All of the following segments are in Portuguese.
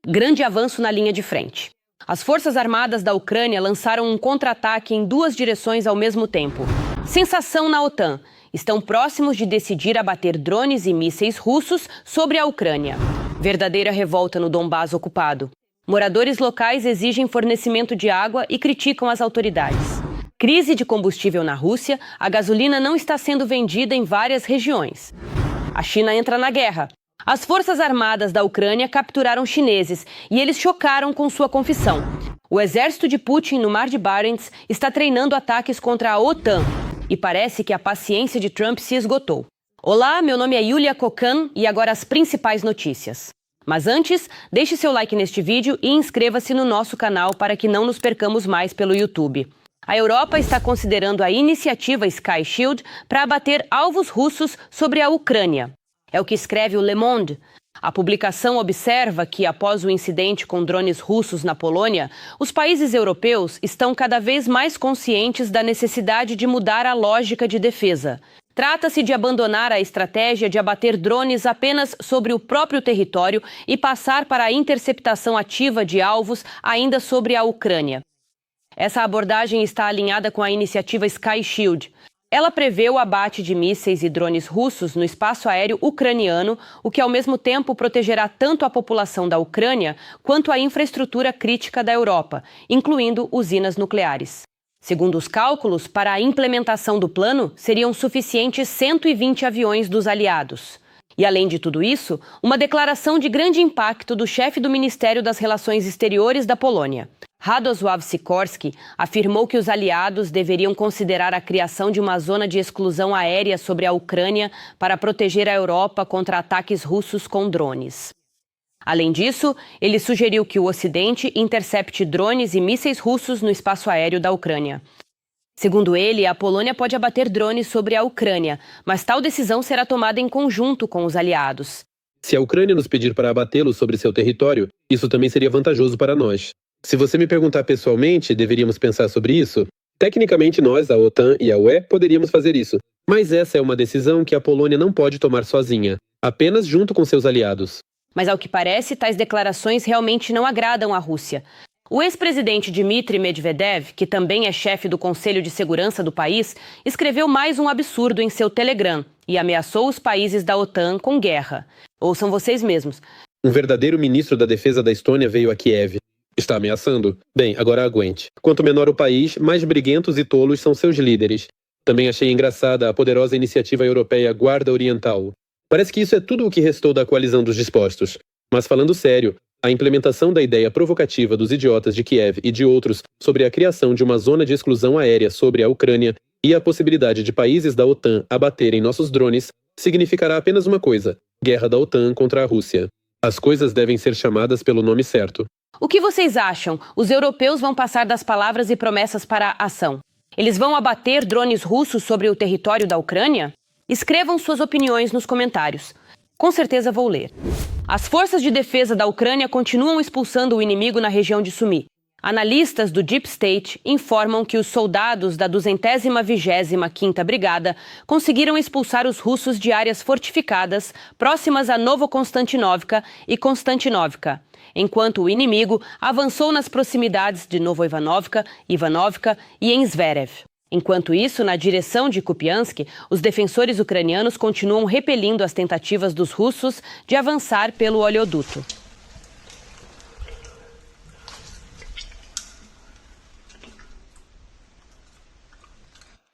Grande avanço na linha de frente. As Forças Armadas da Ucrânia lançaram um contra-ataque em duas direções ao mesmo tempo. Sensação na OTAN. Estão próximos de decidir abater drones e mísseis russos sobre a Ucrânia. Verdadeira revolta no Donbás ocupado. Moradores locais exigem fornecimento de água e criticam as autoridades. Crise de combustível na Rússia, a gasolina não está sendo vendida em várias regiões. A China entra na guerra. As Forças Armadas da Ucrânia capturaram chineses e eles chocaram com sua confissão. O exército de Putin no Mar de Barents está treinando ataques contra a OTAN e parece que a paciência de Trump se esgotou. Olá, meu nome é Yulia Kokan e agora as principais notícias. Mas antes, deixe seu like neste vídeo e inscreva-se no nosso canal para que não nos percamos mais pelo YouTube. A Europa está considerando a iniciativa Sky Shield para abater alvos russos sobre a Ucrânia. É o que escreve o Le Monde. A publicação observa que, após o incidente com drones russos na Polônia, os países europeus estão cada vez mais conscientes da necessidade de mudar a lógica de defesa. Trata-se de abandonar a estratégia de abater drones apenas sobre o próprio território e passar para a interceptação ativa de alvos ainda sobre a Ucrânia. Essa abordagem está alinhada com a iniciativa Sky Shield. Ela prevê o abate de mísseis e drones russos no espaço aéreo ucraniano, o que ao mesmo tempo protegerá tanto a população da Ucrânia quanto a infraestrutura crítica da Europa, incluindo usinas nucleares. Segundo os cálculos, para a implementação do plano, seriam suficientes 120 aviões dos aliados. E além de tudo isso, uma declaração de grande impacto do chefe do Ministério das Relações Exteriores da Polônia. Radosław Sikorski afirmou que os aliados deveriam considerar a criação de uma zona de exclusão aérea sobre a Ucrânia para proteger a Europa contra ataques russos com drones. Além disso, ele sugeriu que o Ocidente intercepte drones e mísseis russos no espaço aéreo da Ucrânia. Segundo ele, a Polônia pode abater drones sobre a Ucrânia, mas tal decisão será tomada em conjunto com os aliados. Se a Ucrânia nos pedir para abatê-los sobre seu território, isso também seria vantajoso para nós. Se você me perguntar pessoalmente, deveríamos pensar sobre isso? Tecnicamente nós, a OTAN e a UE, poderíamos fazer isso. Mas essa é uma decisão que a Polônia não pode tomar sozinha, apenas junto com seus aliados. Mas ao que parece, tais declarações realmente não agradam à Rússia. O ex-presidente Dmitry Medvedev, que também é chefe do Conselho de Segurança do país, escreveu mais um absurdo em seu Telegram e ameaçou os países da OTAN com guerra. Ouçam vocês mesmos. Um verdadeiro ministro da defesa da Estônia veio a Kiev. Está ameaçando? Bem, agora aguente. Quanto menor o país, mais briguentos e tolos são seus líderes. Também achei engraçada a poderosa iniciativa europeia Guarda Oriental. Parece que isso é tudo o que restou da coalizão dos dispostos. Mas falando sério, a implementação da ideia provocativa dos idiotas de Kiev e de outros sobre a criação de uma zona de exclusão aérea sobre a Ucrânia e a possibilidade de países da OTAN abaterem nossos drones significará apenas uma coisa: guerra da OTAN contra a Rússia. As coisas devem ser chamadas pelo nome certo. O que vocês acham? Os europeus vão passar das palavras e promessas para a ação. Eles vão abater drones russos sobre o território da Ucrânia? Escrevam suas opiniões nos comentários. Com certeza vou ler. As forças de defesa da Ucrânia continuam expulsando o inimigo na região de Sumy. Analistas do Deep State informam que os soldados da 225ª Brigada conseguiram expulsar os russos de áreas fortificadas próximas a Novokonstantinovka e Konstantinovka, enquanto o inimigo avançou nas proximidades de Novoivanovka, Ivanovka e em Zverev. Enquanto isso, na direção de Kupiansk, os defensores ucranianos continuam repelindo as tentativas dos russos de avançar pelo oleoduto.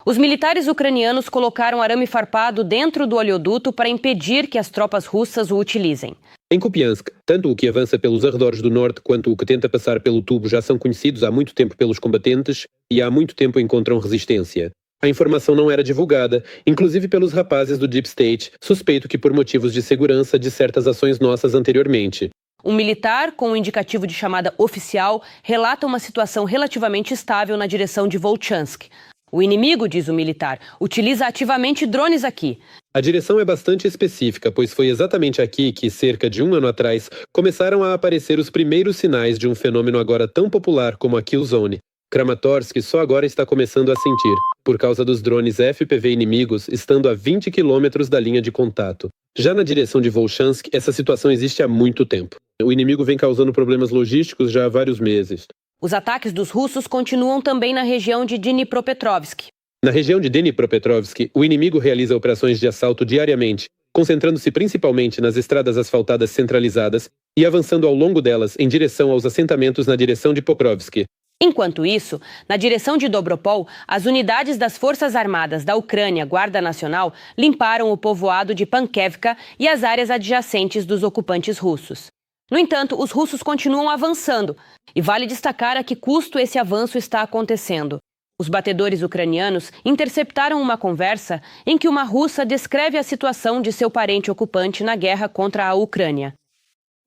Os militares ucranianos colocaram arame farpado dentro do oleoduto para impedir que as tropas russas o utilizem. Em Kupiansk, tanto o que avança pelos arredores do norte quanto o que tenta passar pelo tubo já são conhecidos há muito tempo pelos combatentes e há muito tempo encontram resistência. A informação não era divulgada, inclusive pelos rapazes do Deep State, suspeito que por motivos de segurança de certas ações nossas anteriormente. Um militar, com um indicativo de chamada oficial, relata uma situação relativamente estável na direção de Volchansk. O inimigo, diz o militar, utiliza ativamente drones aqui. A direção é bastante específica, pois foi exatamente aqui que, cerca de um ano atrás, começaram a aparecer os primeiros sinais de um fenômeno agora tão popular como a Killzone. Kramatorsk só agora está começando a sentir, por causa dos drones FPV inimigos estando a 20 quilômetros da linha de contato. Já na direção de Volchansk, essa situação existe há muito tempo. O inimigo vem causando problemas logísticos já há vários meses. Os ataques dos russos continuam também na região de Dnipropetrovsk. Na região de Dnipropetrovsk, o inimigo realiza operações de assalto diariamente, concentrando-se principalmente nas estradas asfaltadas centralizadas e avançando ao longo delas em direção aos assentamentos na direção de Pokrovsk. Enquanto isso, na direção de Dobropol, as unidades das Forças Armadas da Ucrânia, Guarda Nacional, limparam o povoado de Pankevka e as áreas adjacentes dos ocupantes russos. No entanto, os russos continuam avançando, e vale destacar a que custo esse avanço está acontecendo. Os batedores ucranianos interceptaram uma conversa em que uma russa descreve a situação de seu parente ocupante na guerra contra a Ucrânia.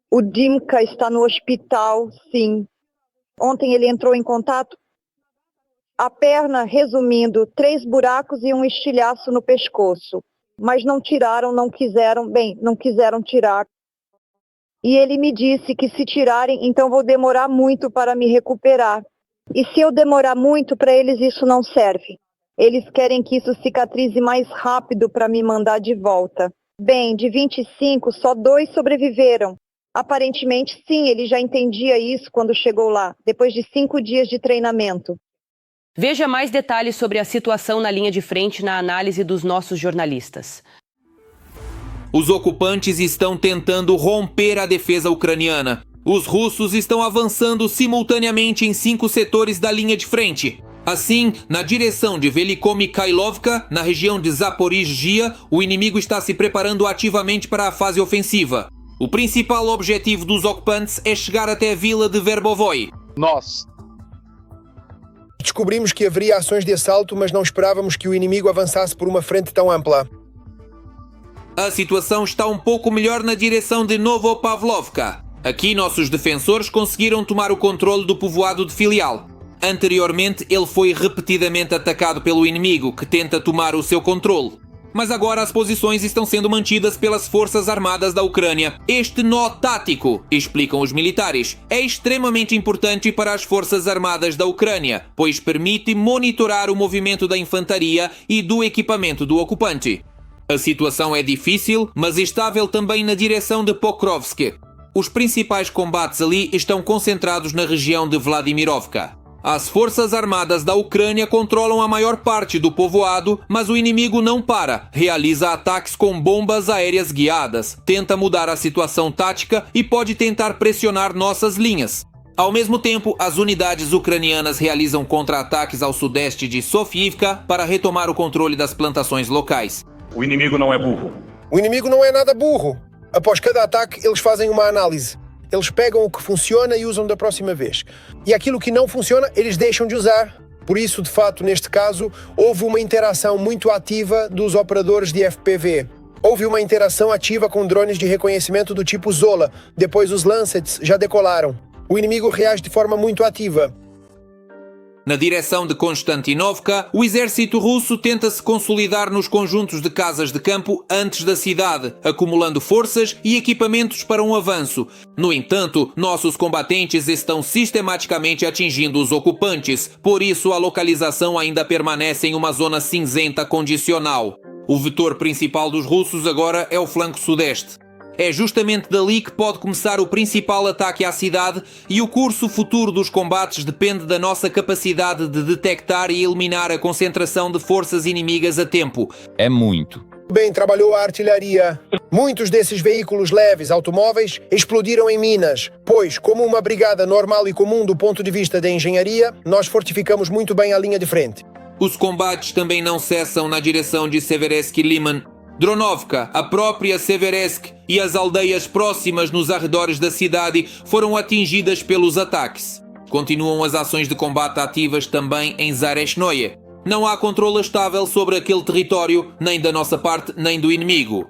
O Dimka está no hospital, sim. Ontem ele entrou em contato. A perna, resumindo, 3 buracos e um estilhaço no pescoço. Mas não tiraram, não quiseram tirar. E ele me disse que se tirarem, então vou demorar muito para me recuperar. E se eu demorar muito, para eles isso não serve. Eles querem que isso cicatrize mais rápido para me mandar de volta. Bem, de 25, só 2 sobreviveram. Aparentemente, sim, ele já entendia isso quando chegou lá, depois de 5 dias de treinamento. Veja mais detalhes sobre a situação na linha de frente na análise dos nossos jornalistas. Os ocupantes estão tentando romper a defesa ucraniana. Os russos estão avançando simultaneamente em 5 setores da linha de frente. Assim, na direção de Velikomikhailovka, na região de Zaporizhzhia, o inimigo está se preparando ativamente para a fase ofensiva. O principal objetivo dos ocupantes é chegar até a vila de Verbovoi. Nós descobrimos que haveria ações de assalto, mas não esperávamos que o inimigo avançasse por uma frente tão ampla. A situação está um pouco melhor na direção de Novopavlovka. Aqui nossos defensores conseguiram tomar o controle do povoado de Filial. Anteriormente ele foi repetidamente atacado pelo inimigo, que tenta tomar o seu controle. Mas agora as posições estão sendo mantidas pelas Forças Armadas da Ucrânia. Este nó tático, explicam os militares, é extremamente importante para as Forças Armadas da Ucrânia, pois permite monitorar o movimento da infantaria e do equipamento do ocupante. A situação é difícil, mas estável também na direção de Pokrovsk. Os principais combates ali estão concentrados na região de Vladimirovka. As Forças Armadas da Ucrânia controlam a maior parte do povoado, mas o inimigo não para, realiza ataques com bombas aéreas guiadas, tenta mudar a situação tática e pode tentar pressionar nossas linhas. Ao mesmo tempo, as unidades ucranianas realizam contra-ataques ao sudeste de Sofiivka para retomar o controle das plantações locais. O inimigo não é burro. O inimigo não é nada burro. Após cada ataque, eles fazem uma análise. Eles pegam o que funciona e usam da próxima vez. E aquilo que não funciona, eles deixam de usar. Por isso, de fato, neste caso, houve uma interação muito ativa dos operadores de FPV. Houve uma interação ativa com drones de reconhecimento do tipo Zola. Depois os Lancets já decolaram. O inimigo reage de forma muito ativa. Na direção de Konstantinovka, o exército russo tenta se consolidar nos conjuntos de casas de campo antes da cidade, acumulando forças e equipamentos para um avanço. No entanto, nossos combatentes estão sistematicamente atingindo os ocupantes, por isso a localização ainda permanece em uma zona cinzenta condicional. O vetor principal dos russos agora é o flanco sudeste. É justamente dali que pode começar o principal ataque à cidade e o curso futuro dos combates depende da nossa capacidade de detectar e eliminar a concentração de forças inimigas a tempo. É muito. Bem trabalhou a artilharia. Muitos desses veículos leves, automóveis, explodiram em minas, pois, como uma brigada normal e comum do ponto de vista da engenharia, nós fortificamos muito bem a linha de frente. Os combates também não cessam na direção de Severesk e Liman. Dronovka, a própria Severesk e as aldeias próximas nos arredores da cidade foram atingidas pelos ataques. Continuam as ações de combate ativas também em Zareshnoye. Não há controle estável sobre aquele território, nem da nossa parte, nem do inimigo.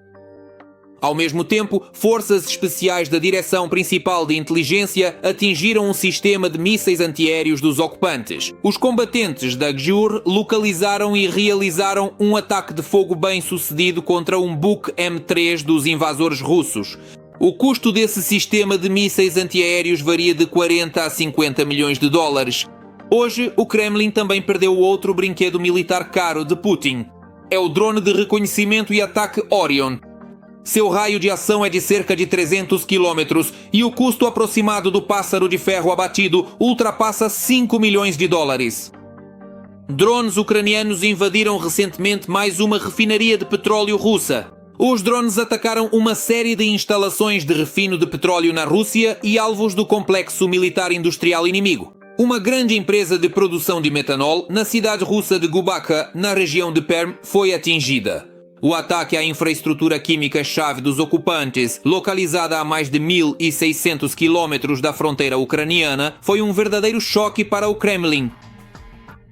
Ao mesmo tempo, forças especiais da Direção Principal de Inteligência atingiram um sistema de mísseis antiaéreos dos ocupantes. Os combatentes da GJUR localizaram e realizaram um ataque de fogo bem-sucedido contra um Buk M3 dos invasores russos. O custo desse sistema de mísseis antiaéreos varia de 40 a 50 milhões de dólares. Hoje, o Kremlin também perdeu outro brinquedo militar caro de Putin. É o drone de reconhecimento e ataque Orion. Seu raio de ação é de cerca de 300 quilômetros e o custo aproximado do pássaro de ferro abatido ultrapassa 5 milhões de dólares. Drones ucranianos invadiram recentemente mais uma refinaria de petróleo russa. Os drones atacaram uma série de instalações de refino de petróleo na Rússia e alvos do complexo militar industrial inimigo. Uma grande empresa de produção de metanol na cidade russa de Gubakha, na região de Perm, foi atingida. O ataque à infraestrutura química-chave dos ocupantes, localizada a mais de 1.600 quilômetros da fronteira ucraniana, foi um verdadeiro choque para o Kremlin.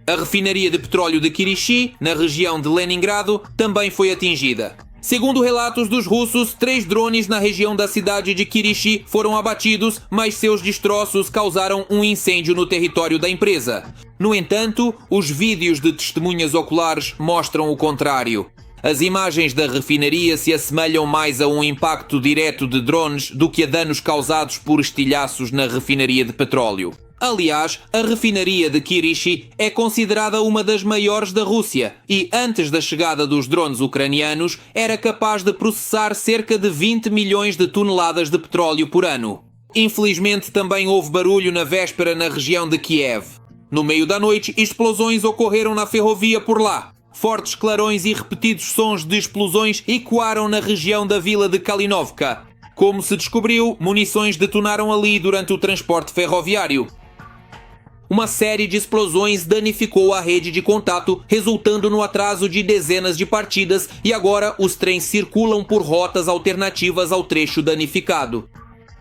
A refinaria de petróleo de Kirishi, na região de Leningrado, também foi atingida. Segundo relatos dos russos, 3 drones na região da cidade de Kirishi foram abatidos, mas seus destroços causaram um incêndio no território da empresa. No entanto, os vídeos de testemunhas oculares mostram o contrário. As imagens da refinaria se assemelham mais a um impacto direto de drones do que a danos causados por estilhaços na refinaria de petróleo. Aliás, a refinaria de Kirishi é considerada uma das maiores da Rússia e, antes da chegada dos drones ucranianos, era capaz de processar cerca de 20 milhões de toneladas de petróleo por ano. Infelizmente, também houve barulho na véspera na região de Kiev. No meio da noite, explosões ocorreram na ferrovia por lá. Fortes clarões e repetidos sons de explosões ecoaram na região da vila de Kalinovka. Como se descobriu, munições detonaram ali durante o transporte ferroviário. Uma série de explosões danificou a rede de contato, resultando no atraso de dezenas de partidas e agora os trens circulam por rotas alternativas ao trecho danificado.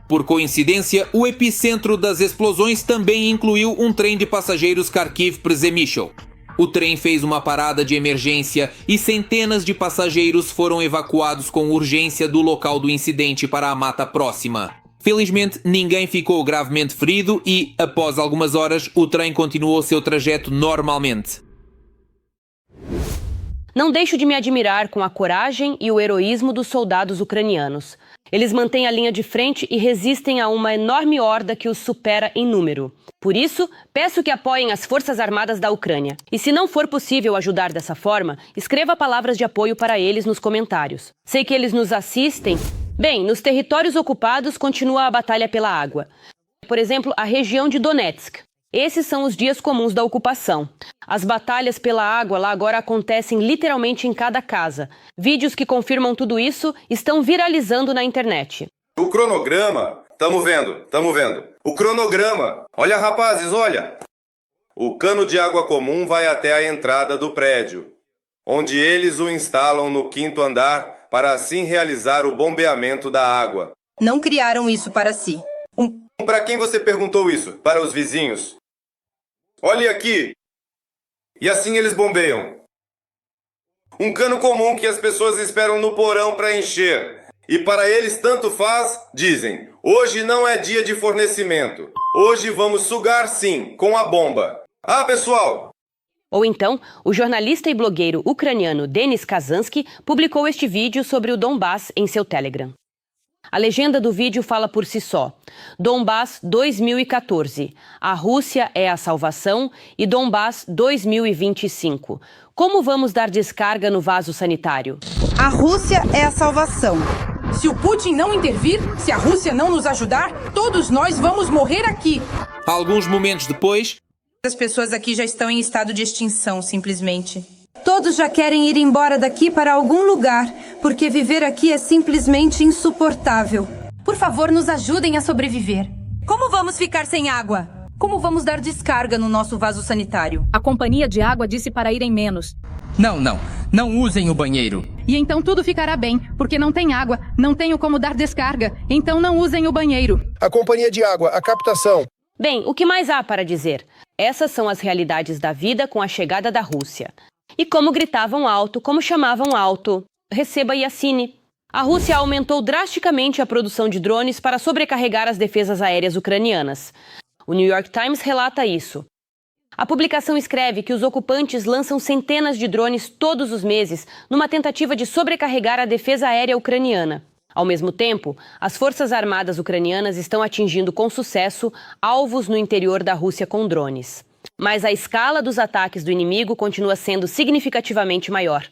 Por coincidência, o epicentro das explosões também incluiu um trem de passageiros Kharkiv-Przemysl. O trem fez uma parada de emergência e centenas de passageiros foram evacuados com urgência do local do incidente para a mata próxima. Felizmente, ninguém ficou gravemente ferido e, após algumas horas, o trem continuou seu trajeto normalmente. Não deixo de me admirar com a coragem e o heroísmo dos soldados ucranianos. Eles mantêm a linha de frente e resistem a uma enorme horda que os supera em número. Por isso, peço que apoiem as Forças Armadas da Ucrânia. E se não for possível ajudar dessa forma, escreva palavras de apoio para eles nos comentários. Sei que eles nos assistem. Bem, nos territórios ocupados continua a batalha pela água. Por exemplo, a região de Donetsk. Esses são os dias comuns da ocupação. As batalhas pela água lá agora acontecem literalmente em cada casa. Vídeos que confirmam tudo isso estão viralizando na internet. O cronograma, tamo vendo. O cronograma, olha rapazes, olha. O cano de água comum vai até a entrada do prédio, onde eles o instalam no 5º andar para assim realizar o bombeamento da água. Não criaram isso para si. Para quem você perguntou isso? Para os vizinhos? Olhe aqui! E assim eles bombeiam. Um cano comum que as pessoas esperam no porão para encher. E para eles tanto faz, dizem, hoje não é dia de fornecimento. Hoje vamos sugar sim, com a bomba. Ah, pessoal! Ou então, o jornalista e blogueiro ucraniano Denis Kazansky publicou este vídeo sobre o Donbass em seu Telegram. A legenda do vídeo fala por si só. Donbass 2014. A Rússia é a salvação e Donbass 2025. Como vamos dar descarga no vaso sanitário? A Rússia é a salvação. Se o Putin não intervir, se a Rússia não nos ajudar, todos nós vamos morrer aqui. Alguns momentos depois, As pessoas aqui já estão em estado de extinção, simplesmente. Todos já querem ir embora daqui para algum lugar, porque viver aqui é simplesmente insuportável. Por favor, nos ajudem a sobreviver. Como vamos ficar sem água? Como vamos dar descarga no nosso vaso sanitário? A companhia de água disse para irem menos. Não usem o banheiro. E então tudo ficará bem, porque não tem água, não tenho como dar descarga, então não usem o banheiro. A companhia de água, a captação. Bem, o que mais há para dizer? Essas são as realidades da vida com a chegada da Rússia. E como gritavam alto, como chamavam alto, receba e assine. A Rússia aumentou drasticamente a produção de drones para sobrecarregar as defesas aéreas ucranianas. O New York Times relata isso. A publicação escreve que os ocupantes lançam centenas de drones todos os meses numa tentativa de sobrecarregar a defesa aérea ucraniana. Ao mesmo tempo, as forças armadas ucranianas estão atingindo com sucesso alvos no interior da Rússia com drones. Mas a escala dos ataques do inimigo continua sendo significativamente maior.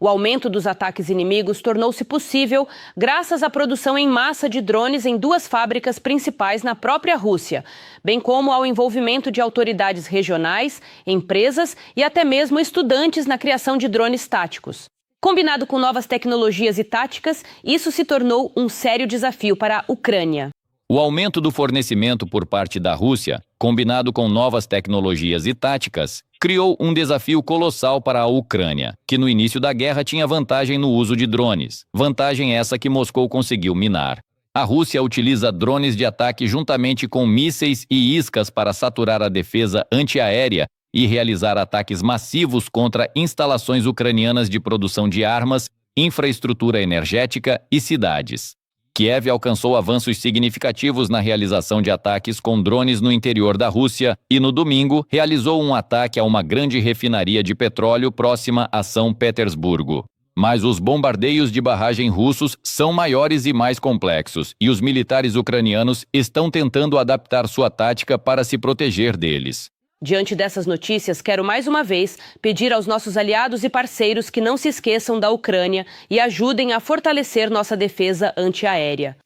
O aumento dos ataques inimigos tornou-se possível graças à produção em massa de drones em 2 fábricas principais na própria Rússia, bem como ao envolvimento de autoridades regionais, empresas e até mesmo estudantes na criação de drones táticos. Combinado com novas tecnologias e táticas, isso se tornou um sério desafio para a Ucrânia. O aumento do fornecimento por parte da Rússia, combinado com novas tecnologias e táticas, criou um desafio colossal para a Ucrânia, que no início da guerra tinha vantagem no uso de drones, vantagem essa que Moscou conseguiu minar. A Rússia utiliza drones de ataque juntamente com mísseis e iscas para saturar a defesa antiaérea e realizar ataques massivos contra instalações ucranianas de produção de armas, infraestrutura energética e cidades. Kiev alcançou avanços significativos na realização de ataques com drones no interior da Rússia e, no domingo, realizou um ataque a uma grande refinaria de petróleo próxima a São Petersburgo. Mas os bombardeios de barragem russos são maiores e mais complexos, e os militares ucranianos estão tentando adaptar sua tática para se proteger deles. Diante dessas notícias, quero mais uma vez pedir aos nossos aliados e parceiros que não se esqueçam da Ucrânia e ajudem a fortalecer nossa defesa antiaérea.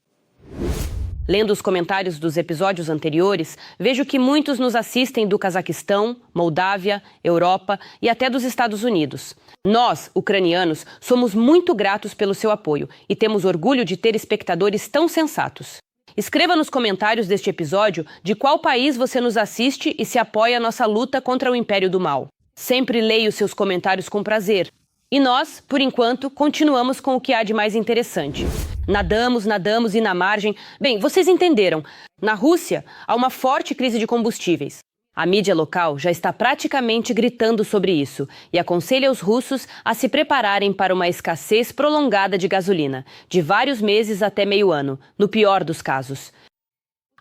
Lendo os comentários dos episódios anteriores, vejo que muitos nos assistem do Cazaquistão, Moldávia, Europa e até dos Estados Unidos. Nós, ucranianos, somos muito gratos pelo seu apoio e temos orgulho de ter espectadores tão sensatos. Escreva nos comentários deste episódio de qual país você nos assiste e se apoia a nossa luta contra o Império do Mal. Sempre leio seus comentários com prazer. E nós, por enquanto, continuamos com o que há de mais interessante. Nadamos e na margem... Bem, vocês entenderam. Na Rússia, há uma forte crise de combustíveis. A mídia local já está praticamente gritando sobre isso e aconselha os russos a se prepararem para uma escassez prolongada de gasolina, de vários meses até meio ano, no pior dos casos.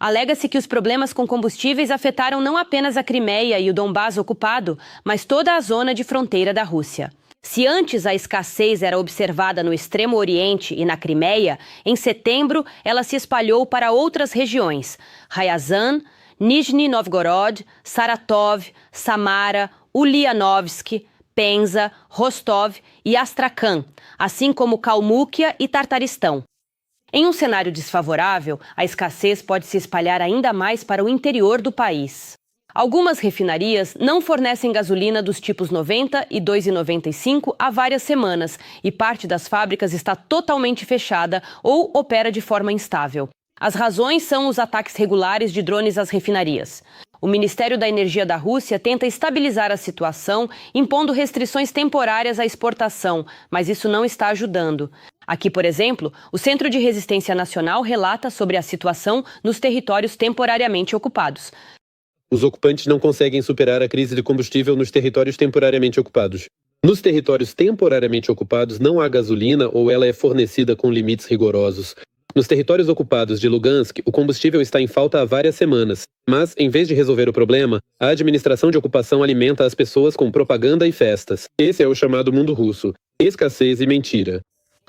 Alega-se que os problemas com combustíveis afetaram não apenas a Crimeia e o Donbás ocupado, mas toda a zona de fronteira da Rússia. Se antes a escassez era observada no Extremo Oriente e na Crimeia, em setembro ela se espalhou para outras regiões: Ryazan, Nizhny Novgorod, Saratov, Samara, Ulyanovsk, Penza, Rostov e Astrakhan, assim como Kalmúquia e Tartaristão. Em um cenário desfavorável, a escassez pode se espalhar ainda mais para o interior do país. Algumas refinarias não fornecem gasolina dos tipos 90 e 2,95 há várias semanas e parte das fábricas está totalmente fechada ou opera de forma instável. As razões são os ataques regulares de drones às refinarias. O Ministério da Energia da Rússia tenta estabilizar a situação, impondo restrições temporárias à exportação, mas isso não está ajudando. Aqui, por exemplo, o Centro de Resistência Nacional relata sobre a situação nos territórios temporariamente ocupados. Os ocupantes não conseguem superar a crise de combustível nos territórios temporariamente ocupados. Nos territórios temporariamente ocupados não há gasolina ou ela é fornecida com limites rigorosos. Nos territórios ocupados de Lugansk, o combustível está em falta há várias semanas. Mas, em vez de resolver o problema, a administração de ocupação alimenta as pessoas com propaganda e festas. Esse é o chamado mundo russo. Escassez e mentira.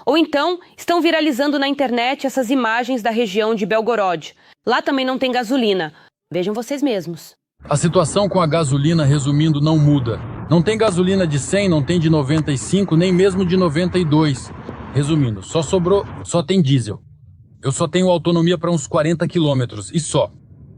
Ou então, estão viralizando na internet essas imagens da região de Belgorod. Lá também não tem gasolina. Vejam vocês mesmos. A situação com a gasolina, resumindo, não muda. Não tem gasolina de 100, não tem de 95, nem mesmo de 92. Resumindo, só tem diesel. Eu só tenho autonomia para uns 40 quilômetros, e só.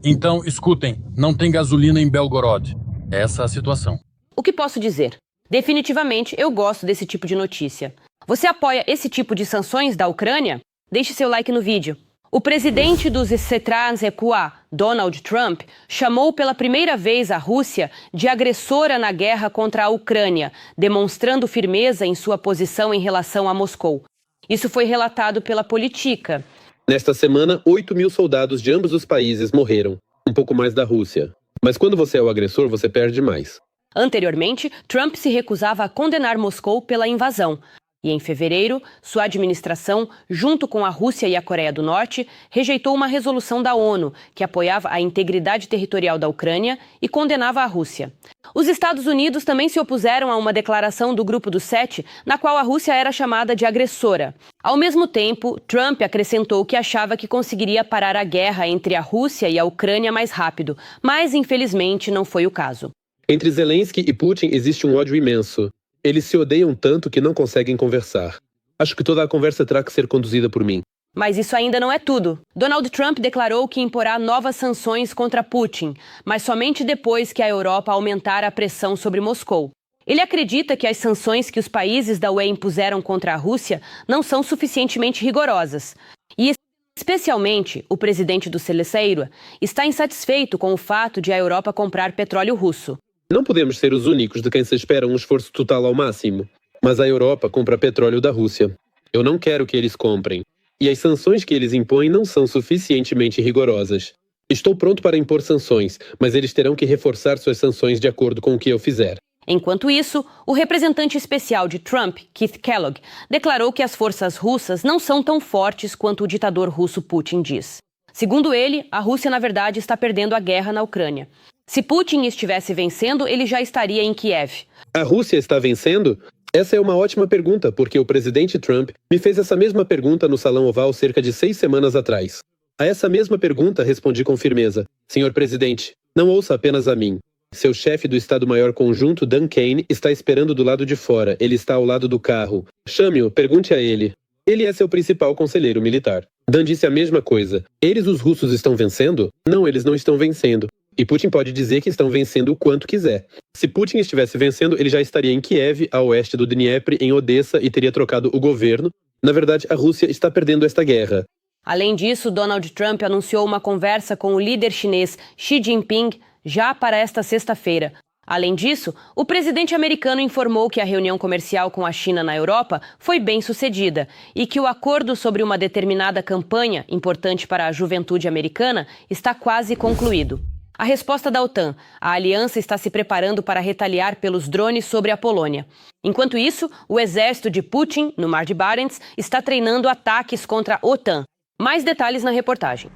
Então, escutem, não tem gasolina em Belgorod. Essa é a situação. O que posso dizer? Definitivamente, eu gosto desse tipo de notícia. Você apoia esse tipo de sanções da Ucrânia? Deixe seu like no vídeo. O presidente dos Stran-Zekua, Donald Trump, chamou pela primeira vez a Rússia de agressora na guerra contra a Ucrânia, demonstrando firmeza em sua posição em relação a Moscou. Isso foi relatado pela Politica. Nesta semana, 8.000 soldados de ambos os países morreram, um pouco mais da Rússia. Mas quando você é o agressor, você perde mais. Anteriormente, Trump se recusava a condenar Moscou pela invasão. E em fevereiro, sua administração, junto com a Rússia e a Coreia do Norte, rejeitou uma resolução da ONU que apoiava a integridade territorial da Ucrânia e condenava a Rússia. Os Estados Unidos também se opuseram a uma declaração do Grupo dos Sete, na qual a Rússia era chamada de agressora. Ao mesmo tempo, Trump acrescentou que achava que conseguiria parar a guerra entre a Rússia e a Ucrânia mais rápido, mas infelizmente não foi o caso. Entre Zelensky e Putin existe um ódio imenso. Eles se odeiam tanto que não conseguem conversar. Acho que toda a conversa terá que ser conduzida por mim. Mas isso ainda não é tudo. Donald Trump declarou que imporá novas sanções contra Putin, mas somente depois que a Europa aumentar a pressão sobre Moscou. Ele acredita que as sanções que os países da UE impuseram contra a Rússia não são suficientemente rigorosas. E, especialmente, o presidente do Celeseiro está insatisfeito com o fato de a Europa comprar petróleo russo. Não podemos ser os únicos de quem se espera um esforço total ao máximo. Mas a Europa compra petróleo da Rússia. Eu não quero que eles comprem. E as sanções que eles impõem não são suficientemente rigorosas. Estou pronto para impor sanções, mas eles terão que reforçar suas sanções de acordo com o que eu fizer. Enquanto isso, o representante especial de Trump, Keith Kellogg, declarou que as forças russas não são tão fortes quanto o ditador russo Putin diz. Segundo ele, a Rússia, na verdade, está perdendo a guerra na Ucrânia. Se Putin estivesse vencendo, ele já estaria em Kiev. A Rússia está vencendo? Essa é uma ótima pergunta, porque o presidente Trump me fez essa mesma pergunta no Salão Oval cerca de 6 semanas atrás. A essa mesma pergunta respondi com firmeza. Senhor presidente, não ouça apenas a mim. Seu chefe do Estado-Maior Conjunto, Dan Kane, está esperando do lado de fora. Ele está ao lado do carro. Chame-o, pergunte a ele. Ele é seu principal conselheiro militar. Dan disse a mesma coisa. Eles, os russos, estão vencendo? Não, eles não estão vencendo. E Putin pode dizer que estão vencendo o quanto quiser. Se Putin estivesse vencendo, ele já estaria em Kiev, a oeste do Dnieper, em Odessa, e teria trocado o governo. Na verdade, a Rússia está perdendo esta guerra. Além disso, Donald Trump anunciou uma conversa com o líder chinês Xi Jinping já para esta sexta-feira. Além disso, o presidente americano informou que a reunião comercial com a China na Europa foi bem sucedida e que o acordo sobre uma determinada campanha, importante para a juventude americana, está quase concluído. A resposta da OTAN: a aliança está se preparando para retaliar pelos drones sobre a Polônia. Enquanto isso, o exército de Putin, no Mar de Barents, está treinando ataques contra a OTAN. Mais detalhes na reportagem.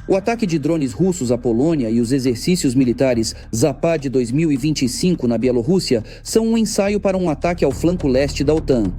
O ataque de drones russos à Polônia e os exercícios militares Zapad 2025 na Bielorrússia são um ensaio para um ataque ao flanco leste da OTAN.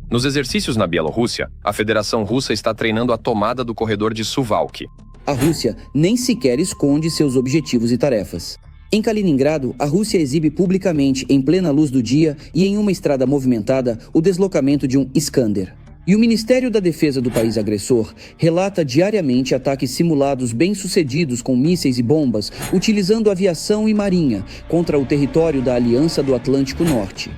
Nos exercícios na Bielorrússia, a Federação Russa está treinando a tomada do corredor de Suwałki. A Rússia nem sequer esconde seus objetivos e tarefas. Em Kaliningrado, a Rússia exibe publicamente, em plena luz do dia e em uma estrada movimentada, o deslocamento de um Iskander. E o Ministério da Defesa do país agressor relata diariamente ataques simulados bem-sucedidos com mísseis e bombas, utilizando aviação e marinha, contra o território da Aliança do Atlântico Norte.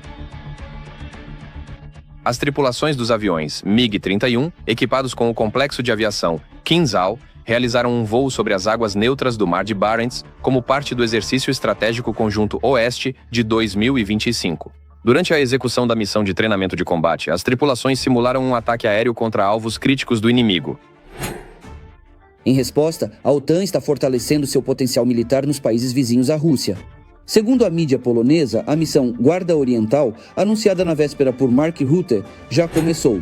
As tripulações dos aviões MiG-31, equipados com o complexo de aviação Kinzhal, realizaram um voo sobre as águas neutras do Mar de Barents como parte do Exercício Estratégico Conjunto Oeste de 2025. Durante a execução da missão de treinamento de combate, as tripulações simularam um ataque aéreo contra alvos críticos do inimigo. Em resposta, a OTAN está fortalecendo seu potencial militar nos países vizinhos à Rússia. Segundo a mídia polonesa, a missão Guarda Oriental, anunciada na véspera por Mark Rutte, já começou.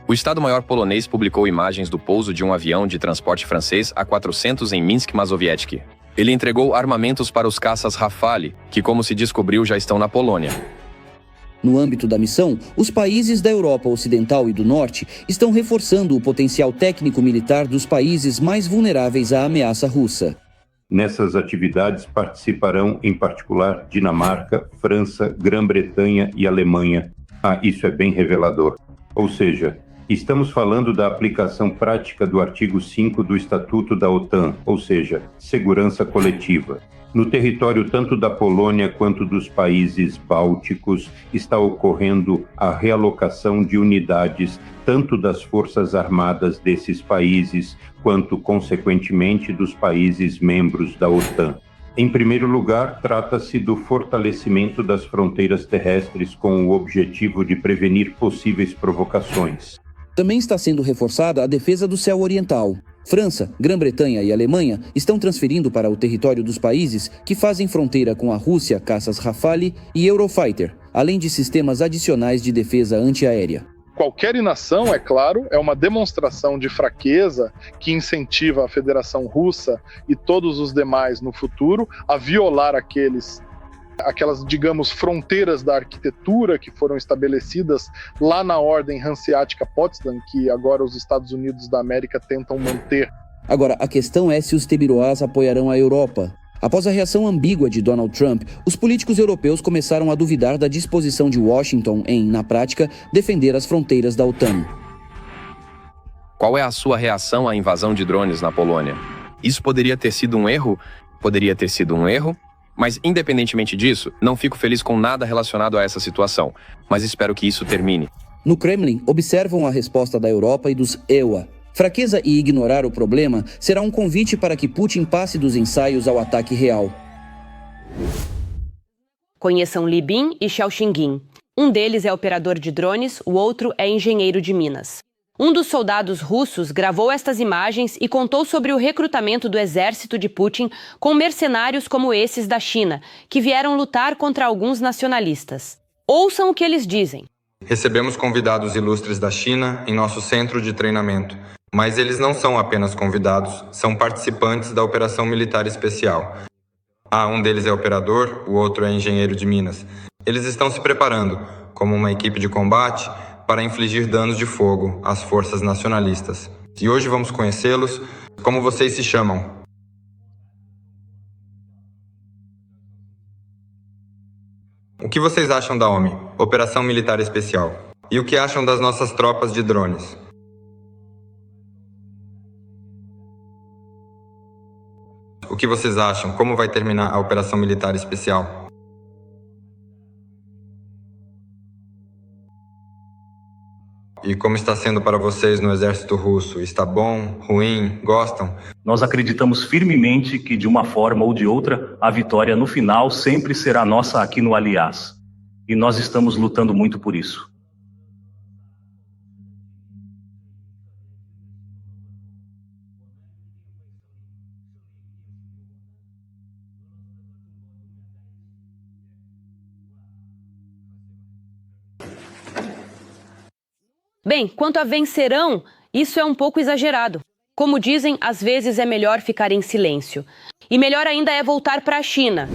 O Estado-Maior polonês publicou imagens do pouso de um avião de transporte francês A-400 em Minsk Mazowiecki. Ele entregou armamentos para os caças Rafale, que, como se descobriu, já estão na Polônia. No âmbito da missão, os países da Europa Ocidental e do Norte estão reforçando o potencial técnico-militar dos países mais vulneráveis à ameaça russa. Nessas atividades participarão, em particular, Dinamarca, França, Grã-Bretanha e Alemanha. Isso é bem revelador. Ou seja, estamos falando da aplicação prática do artigo 5 do Estatuto da OTAN, ou seja, segurança coletiva. No território tanto da Polônia quanto dos países bálticos está ocorrendo a realocação de unidades tanto das forças armadas desses países quanto, consequentemente, dos países membros da OTAN. Em primeiro lugar, trata-se do fortalecimento das fronteiras terrestres com o objetivo de prevenir possíveis provocações. Também está sendo reforçada a defesa do céu oriental. França, Grã-Bretanha e Alemanha estão transferindo para o território dos países que fazem fronteira com a Rússia caças Rafale e Eurofighter, além de sistemas adicionais de defesa antiaérea. Qualquer inação, é claro, é uma demonstração de fraqueza que incentiva a Federação Russa e todos os demais no futuro a violar aquelas, digamos, fronteiras da arquitetura que foram estabelecidas lá na Ordem Hanseática Potsdam, que agora os Estados Unidos da América tentam manter. Agora, a questão é se os Tebiroás apoiarão a Europa. Após a reação ambígua de Donald Trump, os políticos europeus começaram a duvidar da disposição de Washington em, na prática, defender as fronteiras da OTAN. Qual é a sua reação à invasão de drones na Polônia? Isso poderia ter sido um erro? Poderia ter sido um erro? Mas, independentemente disso, não fico feliz com nada relacionado a essa situação. Mas espero que isso termine. No Kremlin, observam a resposta da Europa e dos EUA. Fraqueza e ignorar o problema será um convite para que Putin passe dos ensaios ao ataque real. Conheçam Li Bin e Xiao Xinguin. Um deles é operador de drones, o outro é engenheiro de minas. Um dos soldados russos gravou estas imagens e contou sobre o recrutamento do exército de Putin com mercenários como esses da China, que vieram lutar contra alguns nacionalistas. Ouçam o que eles dizem. Recebemos convidados ilustres da China em nosso centro de treinamento, mas eles não são apenas convidados, são participantes da operação militar especial. Um deles é operador, o outro é engenheiro de minas. Eles estão se preparando, como uma equipe de combate, para infligir danos de fogo às forças nacionalistas. E hoje vamos conhecê-los. Como vocês se chamam? O que vocês acham da OMI, Operação Militar Especial? E o que acham das nossas tropas de drones? O que vocês acham? Como vai terminar a Operação Militar Especial? E como está sendo para vocês no exército russo? Está bom? Ruim? Gostam? Nós acreditamos firmemente que, de uma forma ou de outra, a vitória no final sempre será nossa aqui no Aliás. E nós estamos lutando muito por isso. Bem, quanto a vencerão, isso é um pouco exagerado. Como dizem, às vezes é melhor ficar em silêncio. E melhor ainda é voltar para a China.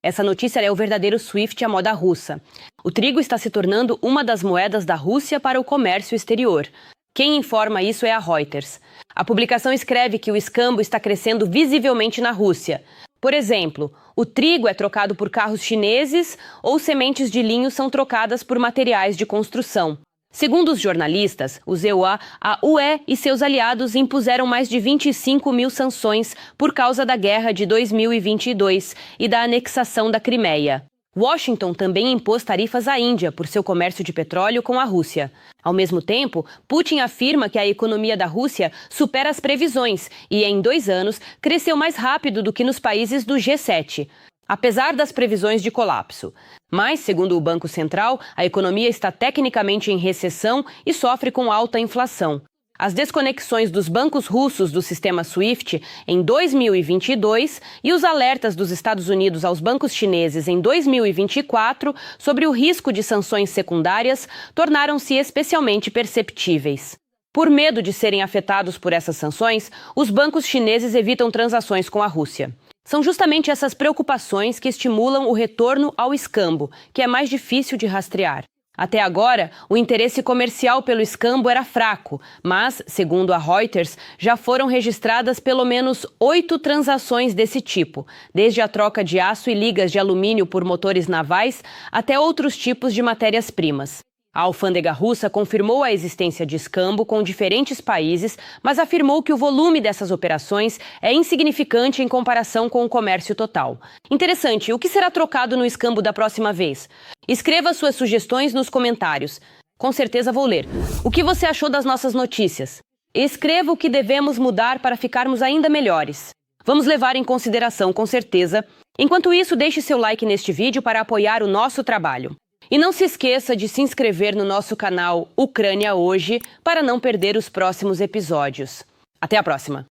Essa notícia é o verdadeiro SWIFT à moda russa. O trigo está se tornando uma das moedas da Rússia para o comércio exterior. Quem informa isso é a Reuters. A publicação escreve que o escambo está crescendo visivelmente na Rússia. Por exemplo, o trigo é trocado por carros chineses ou sementes de linho são trocadas por materiais de construção. Segundo os jornalistas, os EUA, a UE e seus aliados impuseram mais de 25 mil sanções por causa da guerra de 2022 e da anexação da Crimeia. Washington também impôs tarifas à Índia por seu comércio de petróleo com a Rússia. Ao mesmo tempo, Putin afirma que a economia da Rússia supera as previsões e, em 2 anos, cresceu mais rápido do que nos países do G7. Apesar das previsões de colapso. Mas, segundo o Banco Central, a economia está tecnicamente em recessão e sofre com alta inflação. As desconexões dos bancos russos do sistema SWIFT em 2022 e os alertas dos Estados Unidos aos bancos chineses em 2024 sobre o risco de sanções secundárias tornaram-se especialmente perceptíveis. Por medo de serem afetados por essas sanções, os bancos chineses evitam transações com a Rússia. São justamente essas preocupações que estimulam o retorno ao escambo, que é mais difícil de rastrear. Até agora, o interesse comercial pelo escambo era fraco, mas, segundo a Reuters, já foram registradas pelo menos 8 transações desse tipo, desde a troca de aço e ligas de alumínio por motores navais até outros tipos de matérias-primas. A alfândega russa confirmou a existência de escambo com diferentes países, mas afirmou que o volume dessas operações é insignificante em comparação com o comércio total. Interessante, o que será trocado no escambo da próxima vez? Escreva suas sugestões nos comentários. Com certeza vou ler. O que você achou das nossas notícias? Escreva o que devemos mudar para ficarmos ainda melhores. Vamos levar em consideração, com certeza. Enquanto isso, deixe seu like neste vídeo para apoiar o nosso trabalho. E não se esqueça de se inscrever no nosso canal Ucrânia Hoje para não perder os próximos episódios. Até a próxima!